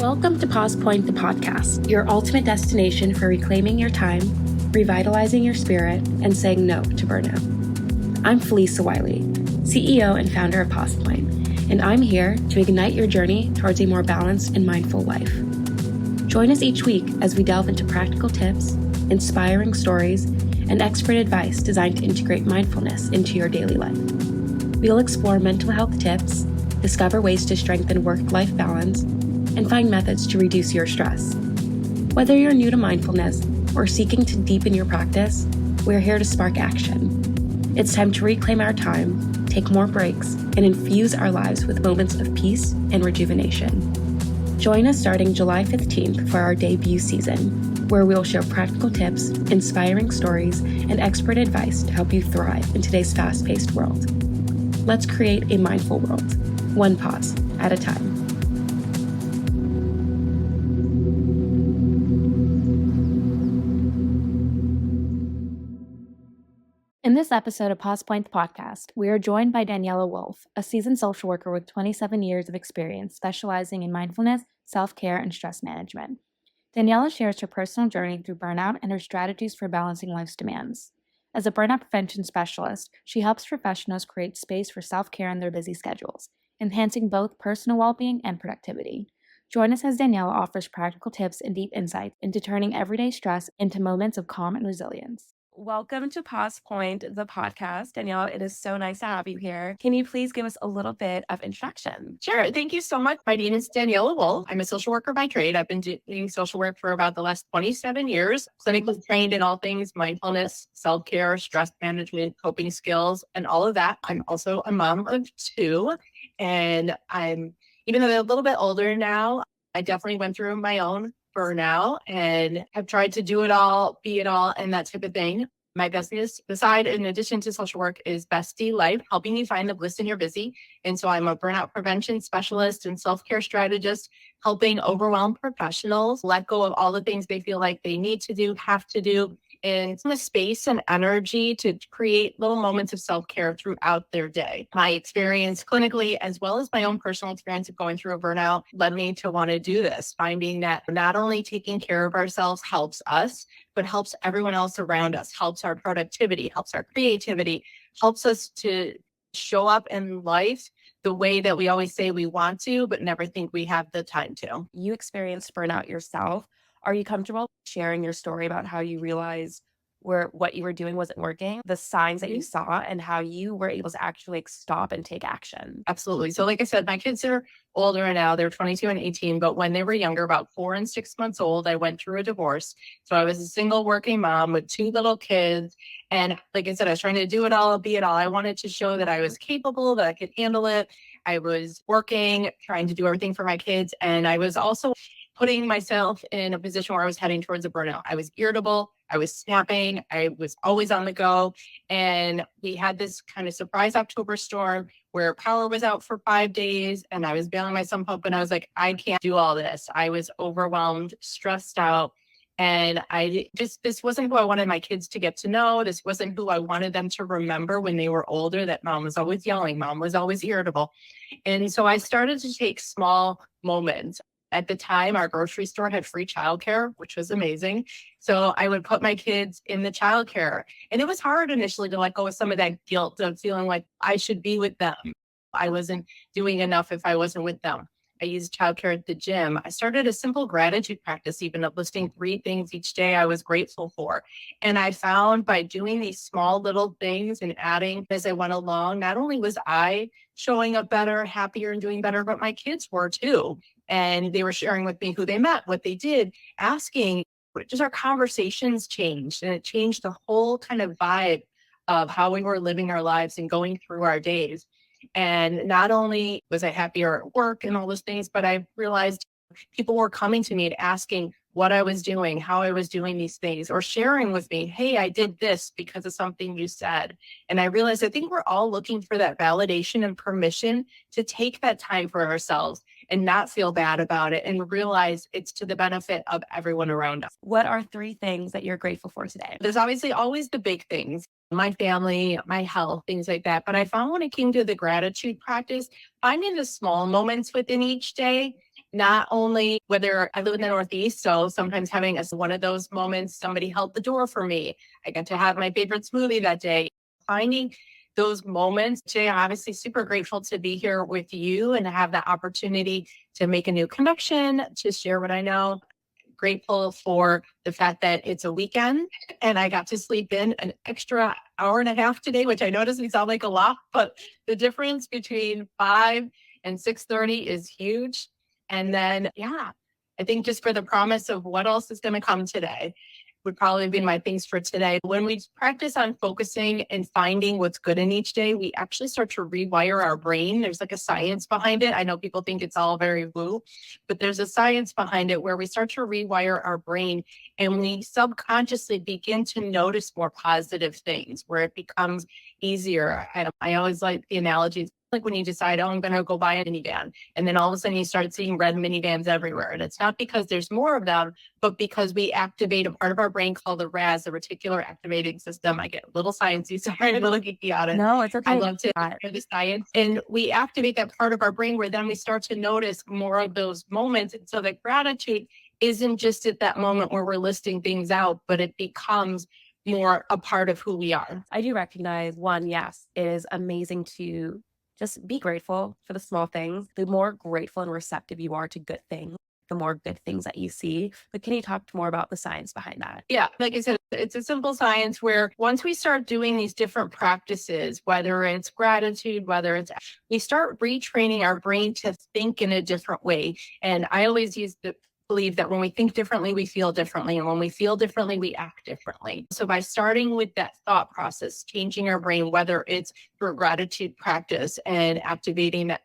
Welcome to PausePoint, the podcast, your ultimate destination for reclaiming your time, revitalizing your spirit, and saying no to burnout. I'm Felisa Wiley, CEO and founder of PausePoint, and I'm here to ignite your journey towards a more balanced and mindful life. Join us each week as we delve into practical tips, inspiring stories, and expert advice designed to integrate mindfulness into your daily life. We'll explore mental health tips, discover ways to strengthen work-life balance, and find methods to reduce your stress. Whether you're new to mindfulness or seeking to deepen your practice, we're here to spark action. It's time to reclaim our time, take more breaks, and infuse our lives with moments of peace and rejuvenation. Join us starting July 15th for our debut season, where we'll share practical tips, inspiring stories, and expert advice to help you thrive in today's fast-paced world. Let's create a mindful world, one pause at a time. In this episode of PausePoint the podcast, we are joined by Daniela Wolfe, a seasoned social worker with 27 years of experience specializing in mindfulness, self-care, and stress management. Daniela shares her personal journey through burnout and her strategies for balancing life's demands. As a burnout prevention specialist, she helps professionals create space for self-care in their busy schedules, enhancing both personal well-being and productivity. Join us as Daniela offers practical tips and deep insights into turning everyday stress into moments of calm and resilience. Welcome to PausePoint, the podcast. Daniela, it is so nice to have you here. Can you please give us a little bit of introduction? Sure. Thank you so much. My name is Daniela Wolfe. I'm a social worker by trade. I've been doing social work for about the last 27 years. Clinically trained in all things mindfulness, self-care, stress management, coping skills, and all of that. I'm also a mom of two. And even though I'm a little bit older now, I definitely went through my own burnout and have tried to do it all, be it all, and that type of thing. My business, beside in addition to social work, is Bestie Life, helping you find the bliss in your busy. And so I'm a burnout prevention specialist and self-care strategist, helping overwhelmed professionals let go of all the things they feel like they need to do, have to do, and the space and energy to create little moments of self-care throughout their day. My experience clinically, as well as my own personal experience of going through a burnout, led me to want to do this, finding that not only taking care of ourselves helps us, but helps everyone else around us, helps our productivity, helps our creativity, helps us to show up in life the way that we always say we want to, but never think we have the time to. You experienced burnout yourself. Are you comfortable sharing your story about how you realized what you were doing wasn't working, the signs that you saw, and how you were able to actually stop and take action? Absolutely. So like I said, my kids are older now. They're 22 and 18, but when they were younger, about 4 and 6 months old, I went through a divorce. So I was a single working mom with 2 little kids. And like I said, I was trying to do it all, be it all. I wanted to show that I was capable, that I could handle it. I was working, trying to do everything for my kids. And I was also putting myself in a position where I was heading towards a burnout. I was irritable. I was snapping. I was always on the go. And we had this kind of surprise October storm where power was out for 5 days and I was bailing myself up and I was like, I can't do all this. I was overwhelmed, stressed out. And this wasn't who I wanted my kids to get to know. This wasn't who I wanted them to remember when they were older, that mom was always yelling, mom was always irritable. And so I started to take small moments. At the time, our grocery store had free childcare, which was amazing. So I would put my kids in the childcare. And it was hard initially to let go of some of that guilt of feeling like I should be with them. I wasn't doing enough if I wasn't with them. I used childcare at the gym. I started a simple gratitude practice, even of listing 3 things each day I was grateful for. And I found by doing these small little things and adding as I went along, not only was I showing up better, happier, and doing better, but my kids were too. And they were sharing with me who they met, what they did, asking, just our conversations changed. And it changed the whole kind of vibe of how we were living our lives and going through our days. And not only was I happier at work and all those things, but I realized people were coming to me and asking what I was doing, how I was doing these things, or sharing with me, hey, I did this because of something you said. And I realized I think we're all looking for that validation and permission to take that time for ourselves and not feel bad about it and realize it's to the benefit of everyone around us. What are 3 things that you're grateful for today? There's obviously always the big things, my family, my health, things like that. But I found when it came to the gratitude practice, finding the small moments within each day not only whether I live in the Northeast, so sometimes having one of those moments, somebody held the door for me. I got to have my favorite smoothie that day. Finding those moments. Today, I'm obviously super grateful to be here with you and have the opportunity to make a new connection, to share what I know. Grateful for the fact that it's a weekend and I got to sleep in an extra hour and a half today, which I know doesn't sound like a lot, but the difference between 5 and 6:30 is huge. And then, yeah, I think just for the promise of what else is going to come today would probably be my things for today. When we practice on focusing and finding what's good in each day, we actually start to rewire our brain. There's like a science behind it. I know people think it's all very woo, but there's a science behind it where we start to rewire our brain and we subconsciously begin to notice more positive things where it becomes easier. I always like the analogies like when you decide, oh, I'm going to go buy a minivan. And then all of a sudden you start seeing red minivans everywhere. And it's not because there's more of them, but because we activate a part of our brain called the RAS, the reticular activating system. I get a little sciencey, sorry, a little geeky on it. No, it's okay. I love to hear the science. And we activate that part of our brain where then we start to notice more of those moments. And so that gratitude isn't just at that moment where we're listing things out, but it becomes more a part of who we are. I do recognize one, yes, it is amazing to just be grateful for the small things. The more grateful and receptive you are to good things, the more good things that you see. But can you talk more about the science behind that? Yeah, like I said, it's a simple science where once we start doing these different practices, whether it's gratitude, whether it's, we start retraining our brain to think in a different way. And I always believe that when we think differently, we feel differently. And when we feel differently, we act differently. So by starting with that thought process, changing our brain, whether it's through gratitude practice and activating that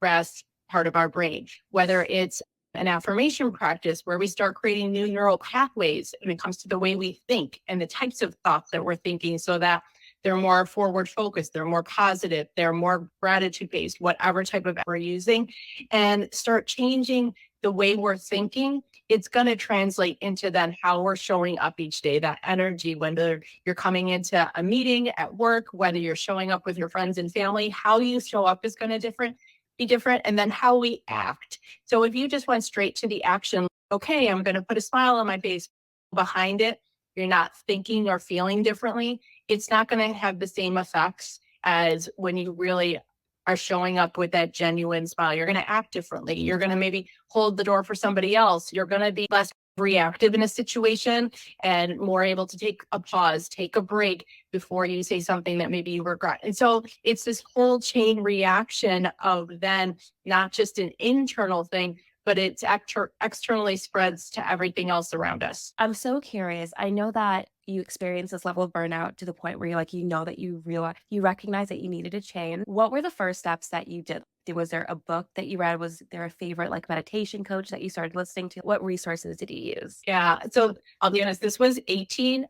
rest part of our brain, whether it's an affirmation practice where we start creating new neural pathways when it comes to the way we think and the types of thoughts that we're thinking so that they're more forward focused, they're more positive, they're more gratitude based, whatever type of we're using, and start changing the way we're thinking, it's going to translate into then how we're showing up each day, that energy, whether you're coming into a meeting at work, whether you're showing up with your friends and family, how you show up is going to be different. And then how we act. So if you just went straight to the action, okay, I'm going to put a smile on my face behind it, you're not thinking or feeling differently, it's not going to have the same effects as when you really are showing up with that genuine smile. You're going to act differently. You're going to maybe hold the door for somebody else. You're going to be less reactive in a situation and more able to take a pause, take a break before you say something that maybe you regret. And so it's this whole chain reaction of then not just an internal thing, but it's externally spreads to everything else around us. I'm so curious. I know that you experienced this level of burnout to the point where that you realize, you recognize that you needed a change. What were the first steps that you did? Was there a book that you read? Was there a favorite meditation coach that you started listening to? What resources did you use? Yeah. So I'll be honest, this was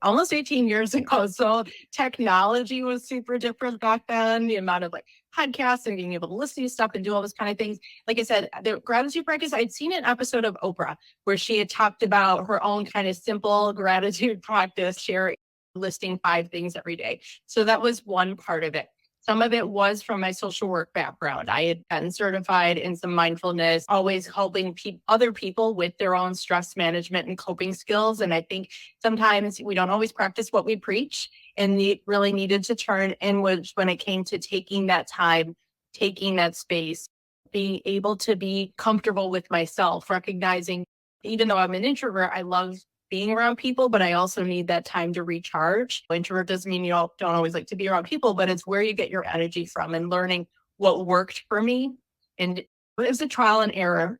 almost 18 years ago. So technology was super different back then. The amount of podcasts and being able to listen to stuff and do all those kind of things. Like I said, the gratitude practice, I'd seen an episode of Oprah where she had talked about her own kind of simple gratitude practice, sharing, listing 5 things every day. So that was one part of it. Some of it was from my social work background. I had gotten certified in some mindfulness, always helping other people with their own stress management and coping skills. And I think sometimes we don't always practice what we preach, and really needed to turn inwards when it came to taking that time, taking that space, being able to be comfortable with myself, recognizing even though I'm an introvert, I love being around people, but I also need that time to recharge. Introvert doesn't mean you don't always like to be around people, but it's where you get your energy from, and learning what worked for me. And it's a trial and error.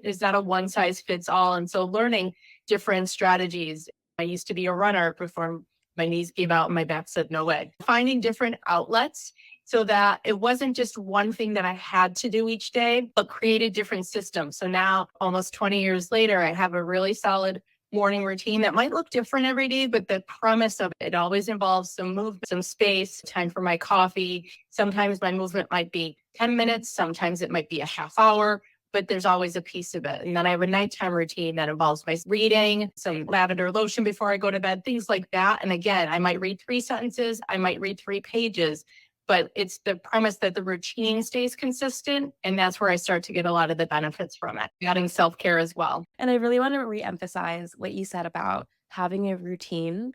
It's not a one size fits all. And so learning different strategies. I used to be a runner before my knees gave out and my back said no way. Finding different outlets so that it wasn't just one thing that I had to do each day, but create a different system. So now, almost 20 years later, I have a really solid morning routine that might look different every day, but the premise of it always involves some movement, some space, time for my coffee. Sometimes my movement might be 10 minutes. Sometimes it might be a half hour, but there's always a piece of it. And then I have a nighttime routine that involves my reading, some lavender lotion before I go to bed, things like that. And again, I might read 3 sentences. I might read 3 pages, but it's the premise that the routine stays consistent. And that's where I start to get a lot of the benefits from it, adding self-care as well. And I really want to reemphasize what you said about having a routine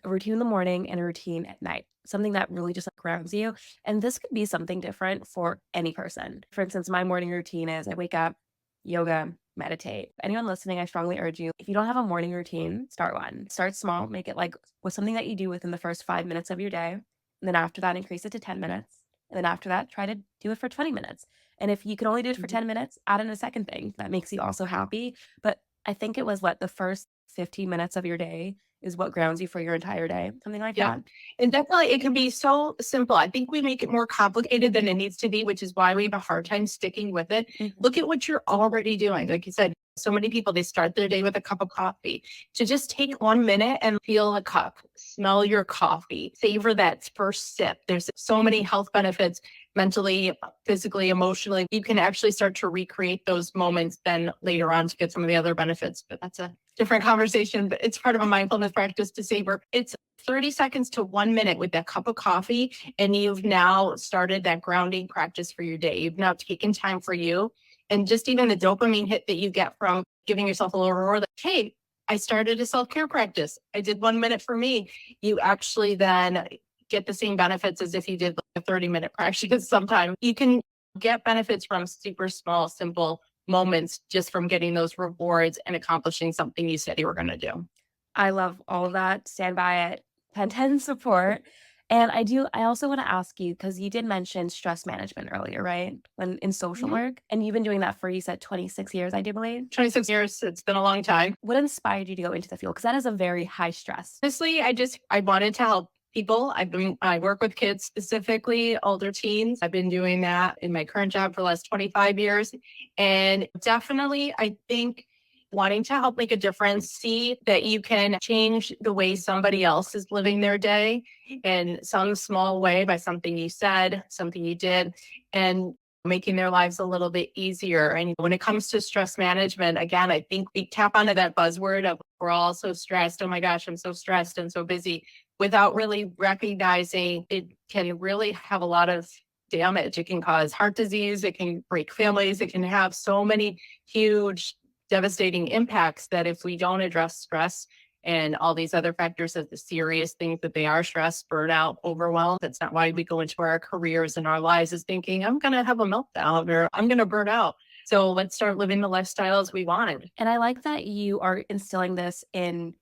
in the morning and a routine at night, something that really just like grounds you. And this could be something different for any person. For instance, my morning routine is I wake up, yoga, meditate. Anyone listening, I strongly urge you, if you don't have a morning routine, start one. Start small, make it like with something that you do within the first 5 minutes of your day. And then after that, increase it to 10 minutes. And then after that, try to do it for 20 minutes. And if you can only do it for 10 minutes, add in a second thing that makes you also happy. But I think it was the first 15 minutes of your day is what grounds you for your entire day, something like Yeah. that. And definitely it can be so simple. I think we make it more complicated than it needs to be, which is why we have a hard time sticking with it. Mhm. Look at what you're already doing. Like you said, so many people, they start their day with a cup of coffee. To just take 1 minute and feel a cup, smell your coffee, savor that first sip. There's so many health benefits mentally, physically, emotionally. You can actually start to recreate those moments then later on to get some of the other benefits. But that's a different conversation, but it's part of a mindfulness practice to savor. It's 30 seconds to 1 minute with that cup of coffee. And you've now started that grounding practice for your day. You've now taken time for you. And just even the dopamine hit that you get from giving yourself a little reward, like, hey, I started a self-care practice. I did 1 minute for me. You actually then get the same benefits as if you did like a 30-minute practice sometime. You can get benefits from super small, simple moments just from getting those rewards and accomplishing something you said you were going to do. I love all of that. Stand by it. 10 support. And I also want to ask you, because you did mention stress management earlier, right? When in social work, and you've been doing that for, you said 26 years, I do believe. 26 years, it's been a long time. What inspired you to go into the field? Because that is a very high stress. Honestly, I wanted to help people. I work with kids, specifically older teens. I've been doing that in my current job for the last 25 years. And definitely, I think wanting to help make a difference, see that you can change the way somebody else is living their day in some small way by something you said, something you did, and making their lives a little bit easier. And when it comes to stress management, again, I think we tap onto that buzzword of we're all so stressed. Oh my gosh, I'm so stressed and so busy, without really recognizing it can really have a lot of damage. It can cause heart disease. It can break families. It can have so many huge, devastating impacts that if we don't address stress and all these other factors as the serious things that they are, stress, burnout, overwhelm. That's not why we go into our careers and our lives is thinking, I'm going to have a meltdown or I'm going to burn out. So let's start living the lifestyles we wanted. And I like that you are instilling this in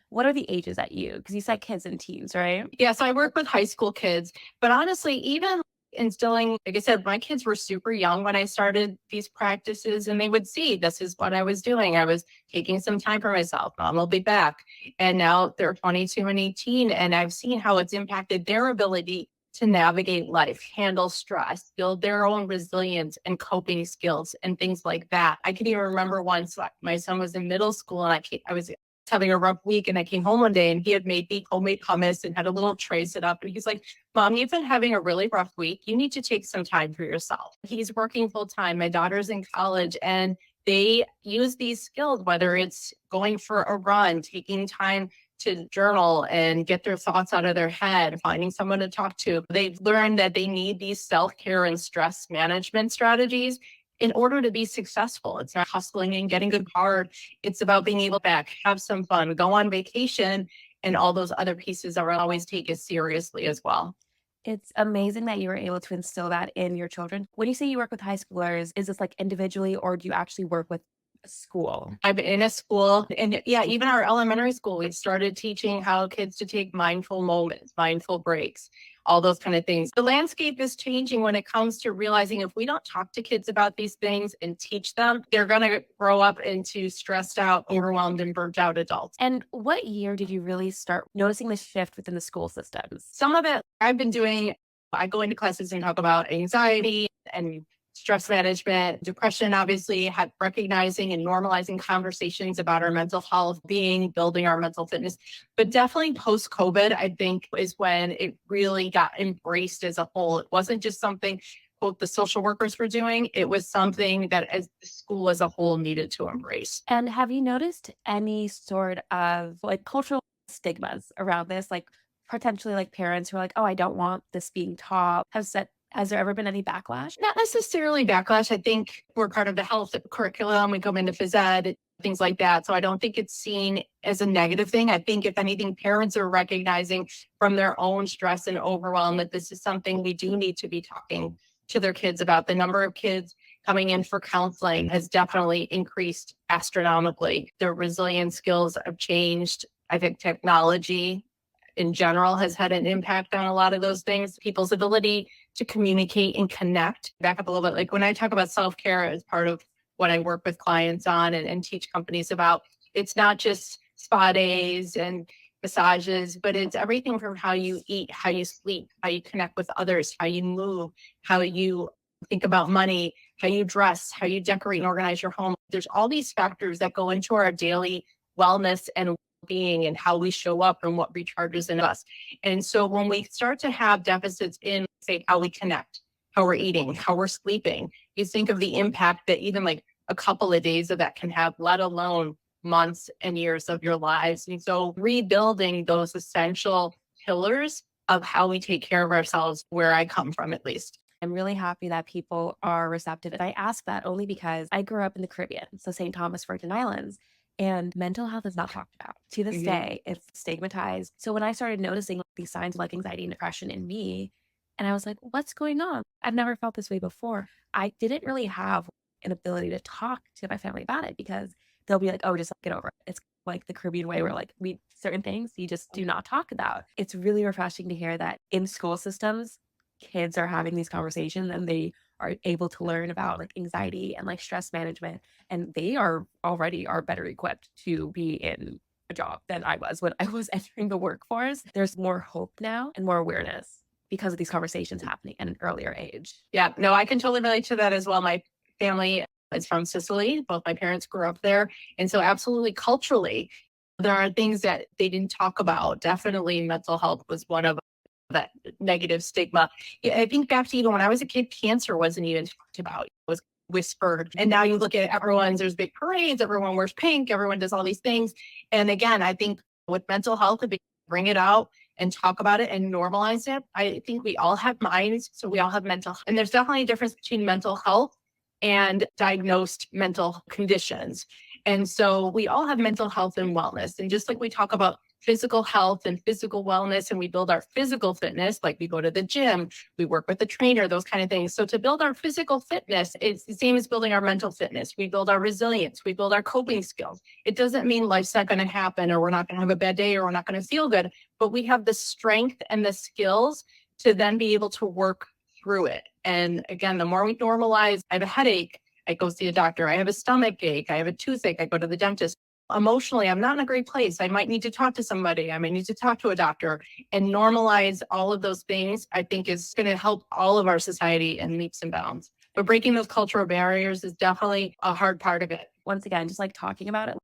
what are the ages at you? Because you said kids and teens, right? Yeah, so I work with high school kids, but honestly, even instilling, like I said, my kids were super young when I started these practices and they would see this is what I was doing. I was taking some time for myself. Mom will be back. And now they're 22 and 18. And I've seen how it's impacted their ability to navigate life, handle stress, build their own resilience and coping skills and things like that. I can even remember once my son was in middle school and I was having a rough week and I came home one day and he had made me homemade hummus and had a little tray set up. And he's like, Mom, you've been having a really rough week. You need to take some time for yourself. He's working full time. My daughter's in college and they use these skills, whether it's going for a run, taking time to journal and get their thoughts out of their head, finding someone to talk to. They've learned that they need these self-care and stress management strategies in order to be successful. It's not hustling and getting good hard. It's about being able to have some fun, go on vacation, and all those other pieces are always taken seriously as well. It's amazing that you were able to instill that in your children. When you say you work with high schoolers, is this like individually or do you actually work with a school? I'm in a school and yeah, even our elementary school, we started teaching how kids to take mindful moments, mindful breaks, all those kind of things. The landscape is changing when it comes to realizing if we don't talk to kids about these things and teach them, they're going to grow up into stressed out, overwhelmed, and burnt out adults. And what year did you really start noticing the shift within the school systems? Some of it I've been doing, I go into classes and talk about anxiety and stress management, depression, obviously, recognizing and normalizing conversations about our mental health, building our mental fitness. But definitely post COVID, I think, is when it really got embraced as a whole. It wasn't just something, quote, the social workers were doing. It was something that as the school as a whole needed to embrace. And have you noticed any sort of like cultural stigmas around this? Like, potentially like parents who are like, oh, I don't want this being taught? Has there ever been any backlash? Not necessarily backlash. I think we're part of the health curriculum. We come into phys ed, things like that. So I don't think it's seen as a negative thing. I think if anything, parents are recognizing from their own stress and overwhelm that this is something we do need to be talking to their kids about. The number of kids coming in for counseling has definitely increased astronomically. Their resilience skills have changed. I think technology in general has had an impact on a lot of those things. People's ability to communicate and connect. Back up a little bit. Like when I talk about self-care as part of what I work with clients on and teach companies about, it's not just spa days and massages, but it's everything from how you eat, how you sleep, how you connect with others, how you move, how you think about money, how you dress, how you decorate and organize your home. There's all these factors that go into our daily wellness and being and how we show up and what recharges in us. And so when we start to have deficits in, say, how we connect, how we're eating, how we're sleeping, you think of the impact that even like a couple of days of that can have, let alone months and years of your lives. And so rebuilding those essential pillars of how we take care of ourselves, where I come from, at least. I'm really happy that people are receptive. And I ask that only because I grew up in the Caribbean, so St. Thomas, Virgin Islands, and mental health is not talked about. To this day, it's stigmatized. So when I started noticing these signs of like anxiety and depression in me, and I was like, what's going on? I've never felt this way before. I didn't really have an ability to talk to my family about it because they'll be like, oh, just get over it. It's like the Caribbean way where like we certain things you just do not talk about. It's really refreshing to hear that in school systems, kids are having these conversations and they are able to learn about like anxiety and like stress management, and they are better equipped to be in a job than I was when I was entering the workforce. There's more hope now and more awareness because of these conversations happening at an earlier age. Yeah, no, I can totally relate to that as well. My family is from Sicily. Both my parents grew up there. And so absolutely culturally, there are things that they didn't talk about. Definitely mental health was one of that negative stigma. Yeah, I think back to even when I was a kid, cancer wasn't even talked about. It was whispered. And now you look at there's big parades, everyone wears pink, everyone does all these things. And again, I think with mental health, if we bring it out and talk about it and normalize it, I think we all have minds. So we all have mental health. And there's definitely a difference between mental health and diagnosed mental conditions. And so we all have mental health and wellness. And just like we talk about physical health and physical wellness, and we build our physical fitness, like we go to the gym, we work with the trainer, those kind of things. So to build our physical fitness, it's the same as building our mental fitness. We build our resilience, we build our coping skills. It doesn't mean life's not going to happen or we're not going to have a bad day or we're not going to feel good, but we have the strength and the skills to then be able to work through it. And again, the more we normalize, I have a headache, I go see a doctor. I have a stomach ache, I have a toothache, I go to the dentist. Emotionally, I'm not in a great place. I might need to talk to somebody. I might need to talk to a doctor, and normalize all of those things. I think is going to help all of our society in leaps and bounds. But breaking those cultural barriers is definitely a hard part of it. Once again, just like talking about it,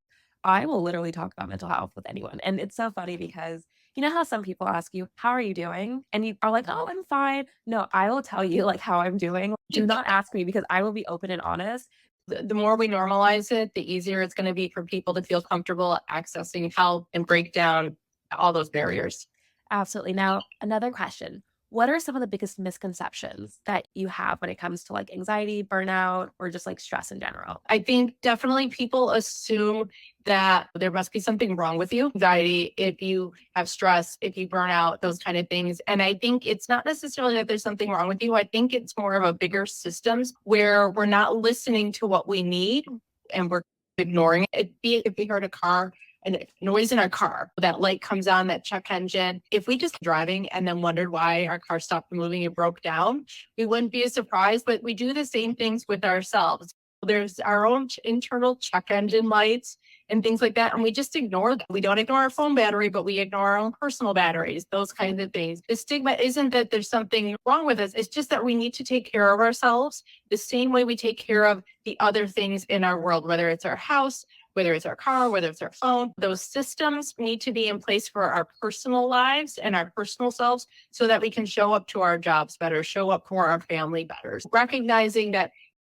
I will literally talk about mental health with anyone. And it's so funny because you know how some people ask you, how are you doing? And you are like, oh, I'm fine. No, I will tell you like how I'm doing. Do not ask me because I will be open and honest. The more we normalize it, the easier it's going to be for people to feel comfortable accessing help and break down all those barriers. Absolutely. Now, another question. What are some of the biggest misconceptions that you have when it comes to like anxiety, burnout, or just like stress in general? I think definitely people assume that there must be something wrong with you. Anxiety, if you have stress, if you burn out, those kind of things. And I think it's not necessarily that there's something wrong with you. I think it's more of a bigger systems where we're not listening to what we need and we're ignoring it. If we heard a car and noise in our car, that light comes on, that check engine. If we just driving and then wondered why our car stopped moving and broke down, we wouldn't be as surprised, but we do the same things with ourselves. There's our own internal check engine lights and things like that. And we just ignore them. We don't ignore our phone battery, but we ignore our own personal batteries, those kinds of things. The stigma isn't that there's something wrong with us. It's just that we need to take care of ourselves the same way we take care of the other things in our world, whether it's our house, whether it's our car, whether it's our phone. Those systems need to be in place for our personal lives and our personal selves so that we can show up to our jobs better, show up for our family better. Recognizing that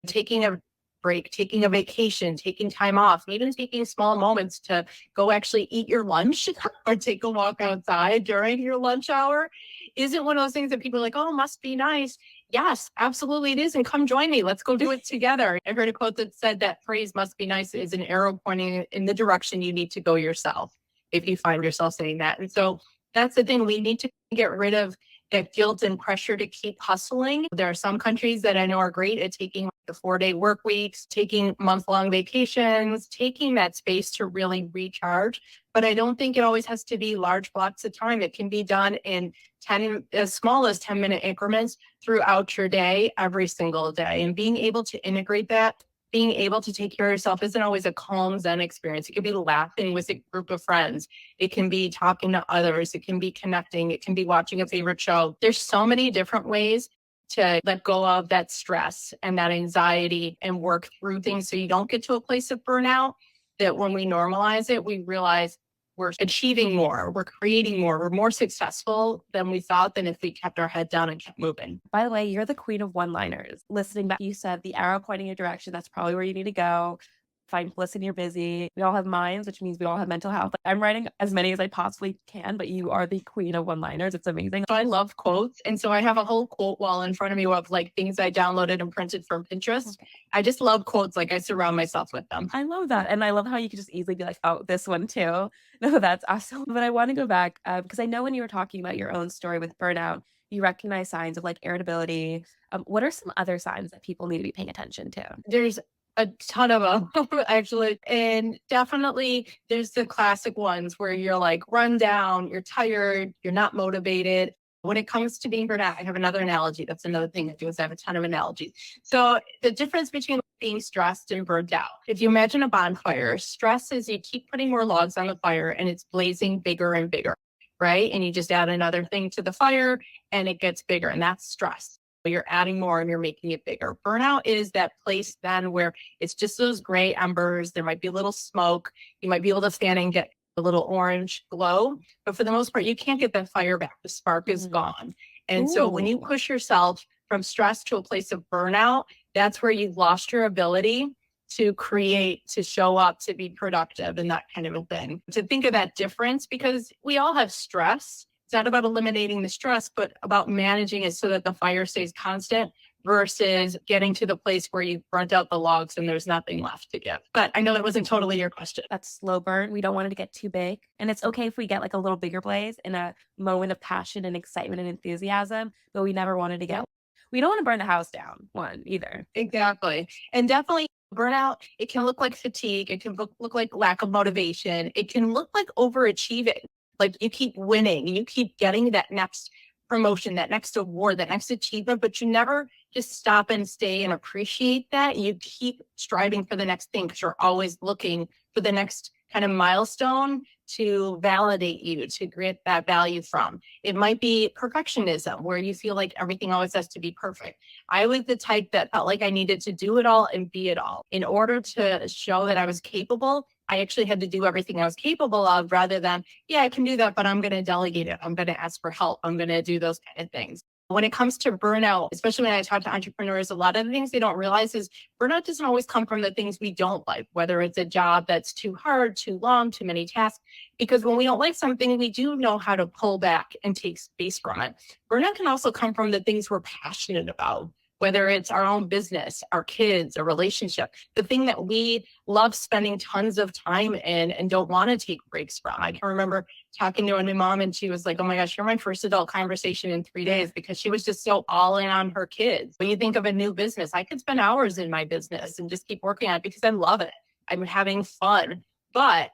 taking a break, taking a vacation, taking time off, even taking small moments to go actually eat your lunch or take a walk outside during your lunch hour isn't one of those things that people are like, oh, must be nice. Yes, absolutely it is. And come join me. Let's go do it together. I heard a quote that said that phrase must be nice is an arrow pointing in the direction you need to go yourself if you find yourself saying that. And so that's the thing. We need to get rid of that guilt and pressure to keep hustling. There are some countries that I know are great at taking the 4-day work weeks, taking month-long vacations, taking that space to really recharge. But I don't think it always has to be large blocks of time. It can be done in 10, as small as 10-minute increments throughout your day, every single day. And being able to integrate that, being able to take care of yourself isn't always a calm Zen experience. It could be laughing with a group of friends. It can be talking to others. It can be connecting. It can be watching a favorite show. There's so many different ways to let go of that stress and that anxiety and work through things so you don't get to a place of burnout, that when we normalize it, we realize we're achieving more, we're creating more, we're more successful than we thought than if we kept our head down and kept moving. By the way, you're the queen of one-liners. Listening back, you said the arrow pointing your direction, that's probably where you need to go. Find bliss in your busy. We all have minds, which means we all have mental health. I'm writing as many as I possibly can, but you are the queen of one-liners. It's amazing. So I love quotes. And so I have a whole quote wall in front of me of like things I downloaded and printed from Pinterest. Okay. I just love quotes. Like I surround myself with them. I love that. And I love how you could just easily be like, oh, this one too. No, that's awesome. But I want to go back because I know when you were talking about your own story with burnout, you recognize signs of like irritability. What are some other signs that people need to be paying attention to? There's a ton of them actually. And definitely there's the classic ones where you're like run down, you're tired, you're not motivated. When it comes to being burnt out, I have another analogy. That's another thing I do is I have a ton of analogies. So the difference between being stressed and burnt out. If you imagine a bonfire, stress is you keep putting more logs on the fire and it's blazing bigger and bigger, right? And you just add another thing to the fire and it gets bigger, and that's stress. You're adding more and you're making it bigger. Burnout is that place then where it's just those gray embers. There might be a little smoke. You might be able to stand and get a little orange glow, but for the most part, you can't get that fire back. The spark is gone. And so when you push yourself from stress to a place of burnout, that's where you've lost your ability to create, to show up, to be productive and that kind of a thing. To think of that difference, because we all have stress. It's not about eliminating the stress, but about managing it so that the fire stays constant versus getting to the place where you've burnt out the logs and there's nothing left to give. But I know that wasn't totally your question. That's slow burn. We don't want it to get too big. And it's okay if we get like a little bigger blaze in a moment of passion and excitement and enthusiasm, but we never wanted to get, we don't want to burn the house down either. Exactly. And definitely burnout, it can look like fatigue. It can look like lack of motivation. It can look like overachieving. Like you keep winning, you keep getting that next promotion, that next award, that next achievement, but you never just stop and stay and appreciate that. You keep striving for the next thing because you're always looking for the next kind of milestone to validate you, to get that value from. It might be perfectionism, where you feel like everything always has to be perfect. I was the type that felt like I needed to do it all and be it all. In order to show that I was capable, I actually had to do everything I was capable of rather than, yeah, I can do that, but I'm going to delegate it. I'm going to ask for help. I'm going to do those kind of things. When it comes to burnout, especially when I talk to entrepreneurs, a lot of the things they don't realize is burnout doesn't always come from the things we don't like, whether it's a job that's too hard, too long, too many tasks. Because when we don't like something, we do know how to pull back and take space from it. Burnout can also come from the things we're passionate about, whether it's our own business, our kids, a relationship, the thing that we love spending tons of time in and don't want to take breaks from. I can remember talking to my mom and she was like, oh my gosh, you're my first adult conversation in 3 days, because she was just so all in on her kids. When you think of a new business, I could spend hours in my business and just keep working on it because I love it. I'm having fun, but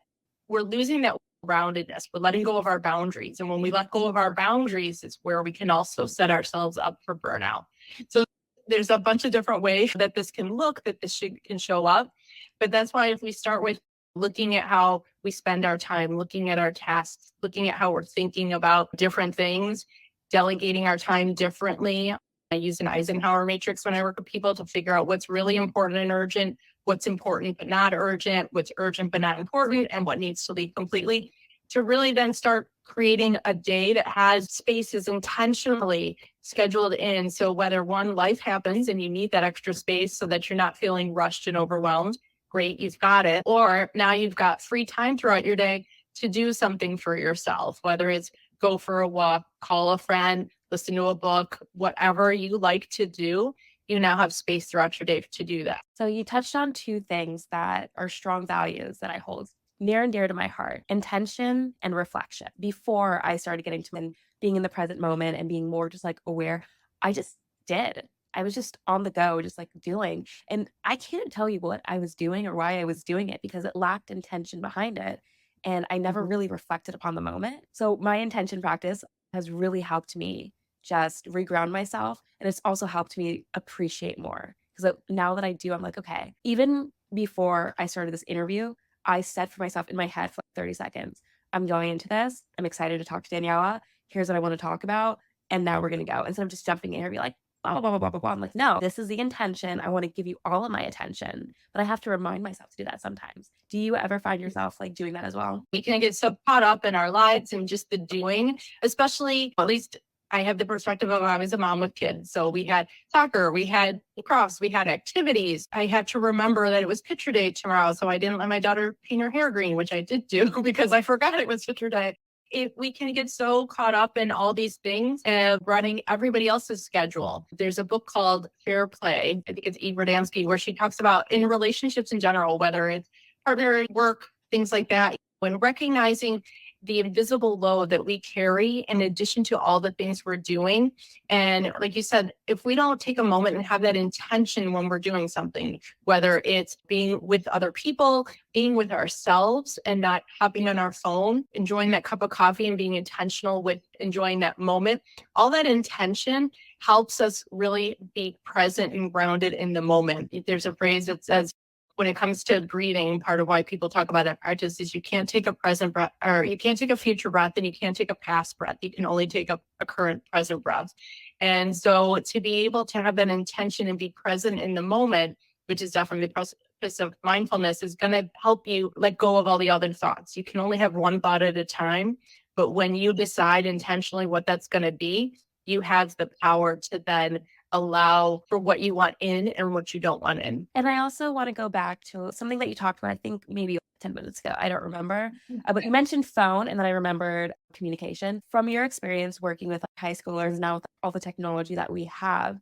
we're losing that roundedness. We're letting go of our boundaries. And when we let go of our boundaries, it's where we can also set ourselves up for burnout. So there's a bunch of different ways that this can look, that this can show up. But that's why if we start with looking at how we spend our time, looking at our tasks, looking at how we're thinking about different things, delegating our time differently. I use an Eisenhower matrix when I work with people to figure out what's really important and urgent, what's important but not urgent, what's urgent but not important, and what needs to leave completely, to really then start creating a day that has spaces intentionally scheduled in. So whether one, life happens and you need that extra space so that you're not feeling rushed and overwhelmed, great, you've got it. Or now you've got free time throughout your day to do something for yourself, whether it's go for a walk, call a friend, listen to a book, whatever you like to do, you now have space throughout your day to do that. So you touched on two things that are strong values that I hold near and dear to my heart: intention and reflection. Before I started getting to being in the present moment and being more just like aware, I just did. I was just on the go, just like doing. And I can't tell you what I was doing or why I was doing it because it lacked intention behind it. And I never really reflected upon the moment. So my intention practice has really helped me just reground myself. And it's also helped me appreciate more. Because now that I do, I'm like, okay, even before I started this interview, I said for myself in my head for like 30 seconds, I'm going into this. I'm excited to talk to Daniela. Here's what I want to talk about. And now we're going to go. Instead of just jumping in here and be like, blah, blah, blah, blah, blah, blah. I'm like, no, this is the intention. I want to give you all of my attention. But I have to remind myself to do that sometimes. Do you ever find yourself like doing that as well? We can get so caught up in our lives and just the doing, especially, at least I have the perspective of I was a mom with kids. So we had soccer, we had lacrosse, we had activities. I had to remember that it was picture day tomorrow. So I didn't let my daughter paint her hair green, which I did do because I forgot it was picture day. If we can get so caught up in all these things and running everybody else's schedule. There's a book called Fair Play. I think it's Eve Radamsky, where she talks about in relationships in general, whether it's partner, work, things like that, when recognizing the invisible load that we carry in addition to all the things we're doing. And like you said, if we don't take a moment and have that intention when we're doing something, whether it's being with other people, being with ourselves and not hopping on our phone, enjoying that cup of coffee and being intentional with enjoying that moment, all that intention helps us really be present and grounded in the moment. There's a phrase that says, when it comes to breathing, part of why people talk about that practice is you can't take a present breath, or you can't take a future breath, and you can't take a past breath. You can only take a current present breath. And so to be able to have that intention and be present in the moment, which is definitely the process of mindfulness, is going to help you let go of all the other thoughts. You can only have one thought at a time, but when you decide intentionally what that's going to be, you have the power to then allow for what you want in and what you don't want in. And I also want to go back to something that you talked about, I think maybe 10 minutes ago. I don't remember. But you mentioned phone, and then I remembered communication. From your experience working with high schoolers now with all the technology that we have,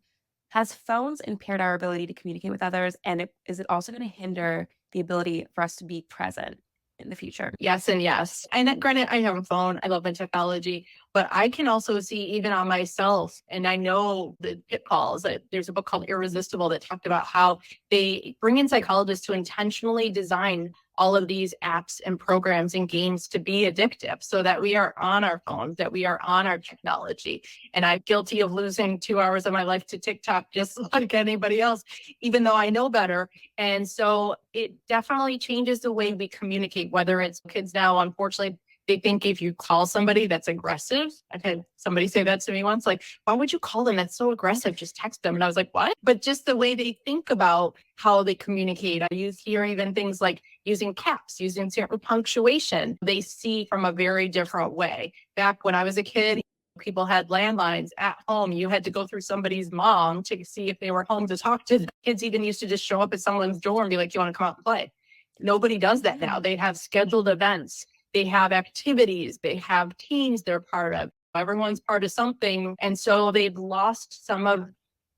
has phones impaired our ability to communicate with others? And is it also going to hinder the ability for us to be present in the future? Yes and yes. And granted, I have a phone. I love my technology, but I can also see even on myself, and I know the pitfalls. There's a book called Irresistible that talked about how they bring in psychologists to intentionally design all of these apps and programs and games to be addictive so that we are on our phones, that we are on our technology. And I'm guilty of losing 2 hours of my life to TikTok, just like anybody else, even though I know better. And so it definitely changes the way we communicate, whether it's kids now, unfortunately, they think if you call somebody that's aggressive, I've had somebody say that to me once, like, why would you call them? That's so aggressive. Just text them. And I was like, what? But just the way they think about how they communicate. I hear even things like using caps, using certain punctuation. They see from a very different way. Back when I was a kid, people had landlines at home. You had to go through somebody's mom to see if they were home to talk to them. Kids even used to just show up at someone's door and be like, you want to come out and play? Nobody does that now. They have scheduled events. They have activities. They have teams they're part of. Everyone's part of something. And so they've lost some of,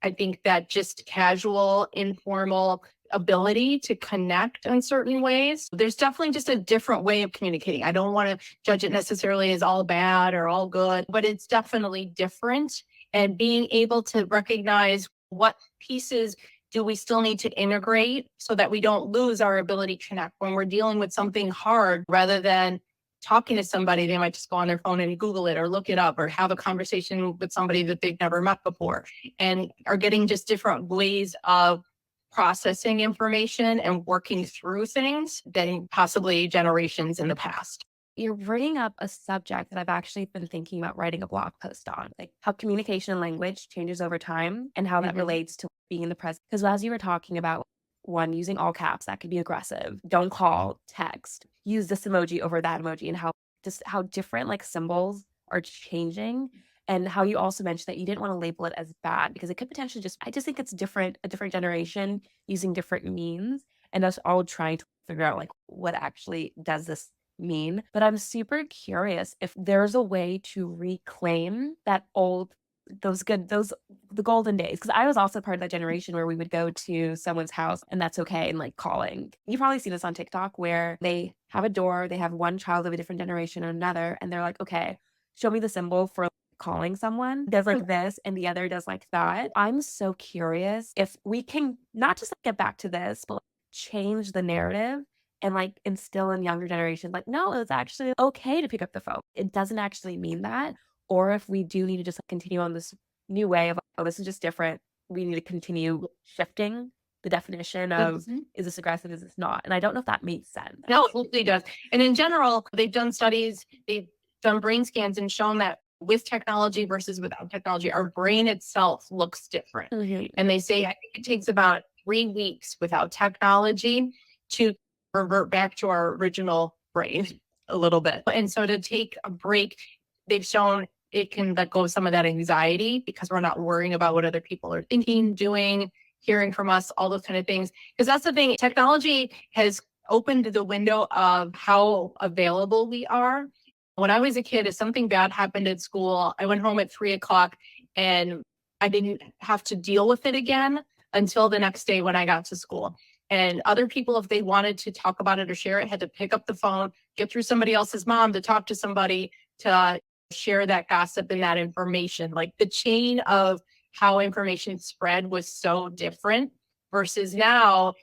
I think, that just casual, informal ability to connect in certain ways. There's definitely just a different way of communicating. I don't want to judge it necessarily as all bad or all good, but it's definitely different. And being able to recognize what pieces do we still need to integrate so that we don't lose our ability to connect when we're dealing with something hard, rather than talking to somebody, they might just go on their phone and Google it or look it up or have a conversation with somebody that they've never met before, and are getting just different ways of processing information and working through things than possibly generations in the past. You're bringing up a subject that I've actually been thinking about writing a blog post on, like how communication and language changes over time and how that relates to being in the present. Because as you were talking about, one, using all caps, that could be aggressive. Don't call, text, use this emoji over that emoji, and how different like symbols are changing. and how you also mentioned that you didn't want to label it as bad because it could potentially I just think it's different, a different generation using different means, and us all trying to figure out like what actually does this mean. But I'm super curious if there's a way to reclaim that old, the golden days. Cause I was also part of that generation where we would go to someone's house and that's okay. And like calling, you've probably seen this on TikTok where they have a door, they have one child of a different generation or another, and they're like, okay, show me the symbol for calling someone, does like this and the other does like that. I'm so curious if we can not just like, get back to this, but like, change the narrative and like instill in younger generations like, no, it's actually okay to pick up the phone. It doesn't actually mean that. Or if we do need to just like, continue on this new way of, oh, this is just different. We need to continue shifting the definition of is this aggressive, is this not? And I don't know if that makes sense. No, it absolutely does. And in general, they've done studies, they've done brain scans and shown that with technology versus without technology, our brain itself looks different. And they say, I think it takes about 3 weeks without technology to revert back to our original brain a little bit. And so to take a break, they've shown it can let go of some of that anxiety because we're not worrying about what other people are thinking, doing, hearing from us, all those kind of things. Because that's the thing, technology has opened the window of how available we are. When I was a kid, if something bad happened at school, I went home at 3 o'clock and I didn't have to deal with it again until the next day when I got to school. And other people, if they wanted to talk about it or share it, had to pick up the phone, get through somebody else's mom to talk to somebody to share that gossip and that information. Like the chain of how information spread was so different versus now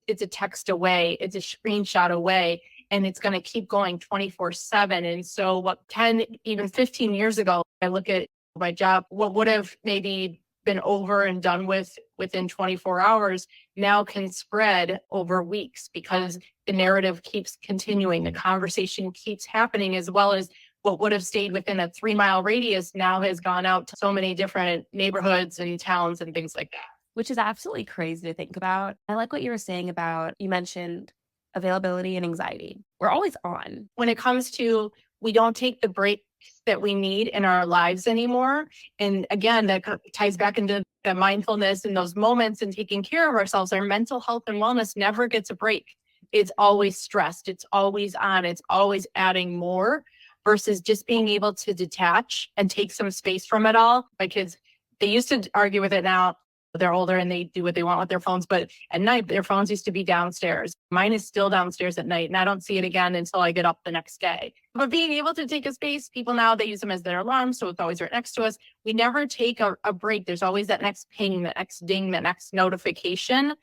it's a text away, it's a screenshot away, and it's going to keep going 24/7. And so what 10, even 15 years ago, I look at my job, what would have maybe been over and done with within 24 hours now can spread over weeks because the narrative keeps continuing. The conversation keeps happening, as well as what would have stayed within a 3-mile radius now has gone out to so many different neighborhoods and towns and things like that. Which is absolutely crazy to think about. I like what you were saying about, you mentioned availability and anxiety. We're always on. When it comes to, we don't take the breaks that we need in our lives anymore. And again, that ties back into the mindfulness and those moments and taking care of ourselves. Our mental health and wellness never gets a break. It's always stressed. It's always on. It's always adding more versus just being able to detach and take some space from it all. My kids, they used to argue with it. Now they're older and they do what they want with their phones, but at night their phones used to be downstairs. Mine is still downstairs at night and I don't see it again until I get up the next day. But being able to take a space, people now, they use them as their alarm, so it's always right next to us. We never take a break. There's always that next ping, that next ding, that next notification.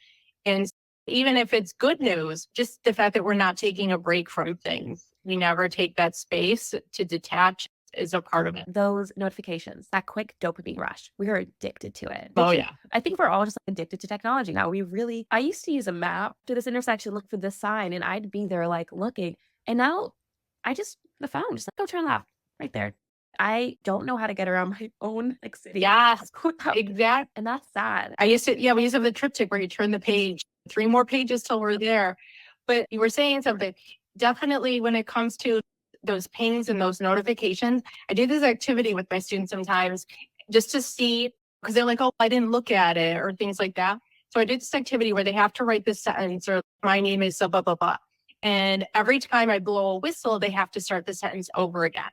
And even if it's good news, just the fact that we're not taking a break from things, we never take that space to detach is a part of it. Those notifications, that quick dopamine rush, we are addicted to it. Oh yeah. I think we're all just like addicted to technology now. I used to use a map to this intersection, look for this sign, and I'd be there like looking. And now the phone, just like, go turn left right there. I don't know how to get around my own like city. Yes, exactly. And that's sad. We used to have the triptych where you turn the page, 3 more pages till we're there. But you were saying something, definitely when it comes to those pings and those notifications, I do this activity with my students sometimes just to see, because they're like, oh, I didn't look at it or things like that. So I did this activity where they have to write this sentence or my name is blah, blah, blah, blah. And every time I blow a whistle, they have to start the sentence over again.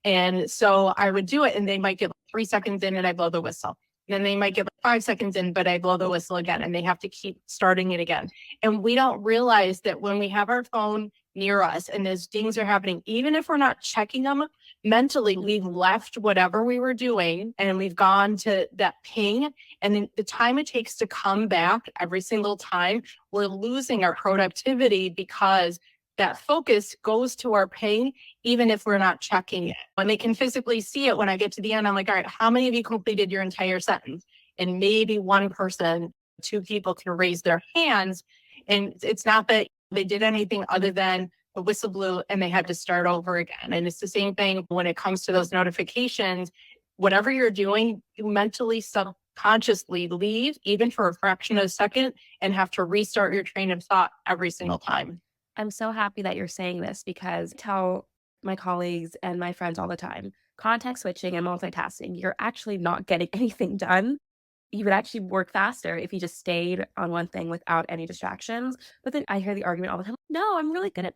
And so I would do it and they might get 3 seconds in and I blow the whistle. Then they might get 5 seconds in, but I blow the whistle again and they have to keep starting it again. And we don't realize that when we have our phone near us and those things are happening, even if we're not checking them, mentally, we've left whatever we were doing and we've gone to that ping. And then the time it takes to come back every single time, we're losing our productivity because that focus goes to our ping, even if we're not checking it. When they can physically see it, when I get to the end, I'm like, all right, how many of you completed your entire sentence? And maybe one person, 2 people can raise their hands. And it's not that they did anything other than the whistle blew and they had to start over again. And it's the same thing when it comes to those notifications. Whatever you're doing, you mentally, subconsciously leave, even for a fraction of a second, and have to restart your train of thought every single time. I'm so happy that you're saying this because I tell my colleagues and my friends all the time, context switching and multitasking, you're actually not getting anything done. You would actually work faster if you just stayed on one thing without any distractions. But then I hear the argument all the time, no, I'm really good at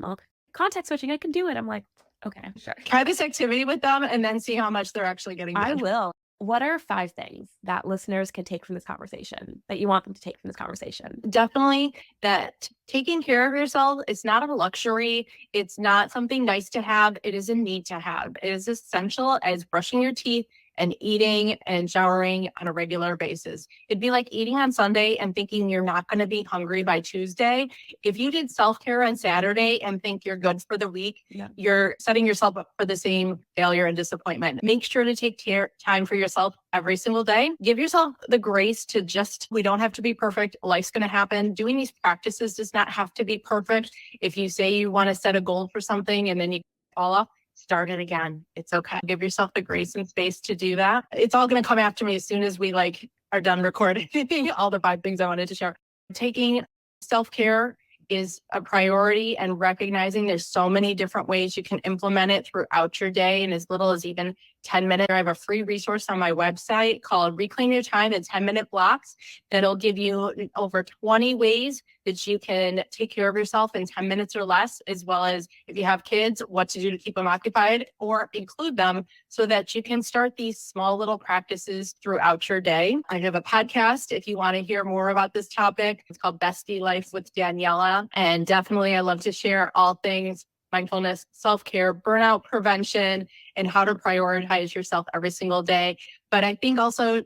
context switching. I can do it. I'm like, okay, sure. Try this activity with them and then see how much they're actually getting done. I will. What are 5 things that listeners can take from this conversation that you want them to take from this conversation? Definitely that taking care of yourself is not a luxury. It's not something nice to have. It is a need to have. It is essential as brushing your teeth and eating and showering on a regular basis. It'd be like eating on Sunday and thinking you're not going to be hungry by Tuesday. If you did self-care on Saturday and think you're good for the week, you're setting yourself up for the same failure and disappointment. Make sure to take time for yourself every single day. Give yourself the grace to we don't have to be perfect. Life's going to happen. Doing these practices does not have to be perfect. If you say you want to set a goal for something and then you fall off, start it again. It's okay. Give yourself the grace and space to do that. It's all going to come after me as soon as we are done recording all the 5 things I wanted to share. Taking self-care is a priority, and recognizing there's so many different ways you can implement it throughout your day in as little as even 10 minutes. I have a free resource on my website called Reclaim Your Time in 10-minute blocks that'll give you over 20 ways that you can take care of yourself in 10 minutes or less, as well as if you have kids, what to do to keep them occupied or include them so that you can start these small little practices throughout your day. I have a podcast if you want to hear more about this topic. It's called Bestie Life with Daniela. And definitely I love to share all things mindfulness, self-care, burnout prevention, and how to prioritize yourself every single day. But I think also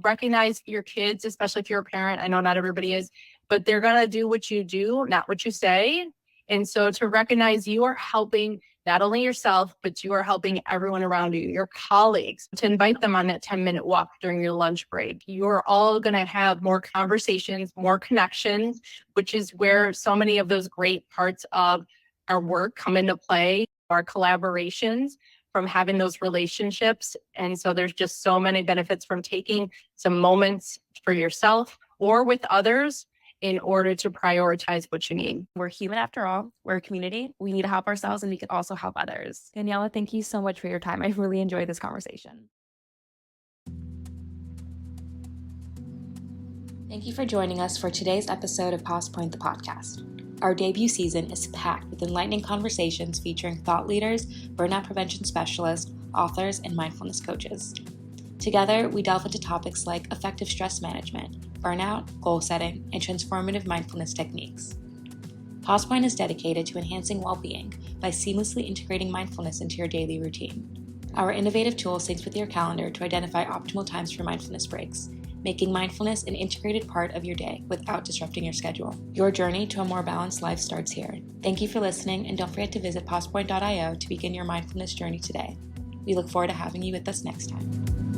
recognize your kids, especially if you're a parent. I know not everybody is, but they're going to do what you do, not what you say. And so to recognize you are helping not only yourself, but you are helping everyone around you, your colleagues, to invite them on that 10-minute walk during your lunch break. You're all going to have more conversations, more connections, which is where so many of those great parts of our work come into play, our collaborations from having those relationships. And so there's just so many benefits from taking some moments for yourself or with others in order to prioritize what you need. We're human after all. We're a community. We need to help ourselves and we can also help others. Daniela, thank you so much for your time. I really enjoyed this conversation. Thank you for joining us for today's episode of PausePoint, the podcast. Our debut season is packed with enlightening conversations featuring thought leaders, burnout prevention specialists, authors, and mindfulness coaches. Together, we delve into topics like effective stress management, burnout, goal setting, and transformative mindfulness techniques. PausePoint is dedicated to enhancing well-being by seamlessly integrating mindfulness into your daily routine. Our innovative tool syncs with your calendar to identify optimal times for mindfulness breaks, making mindfulness an integrated part of your day without disrupting your schedule. Your journey to a more balanced life starts here. Thank you for listening, and don't forget to visit pausepoint.io to begin your mindfulness journey today. We look forward to having you with us next time.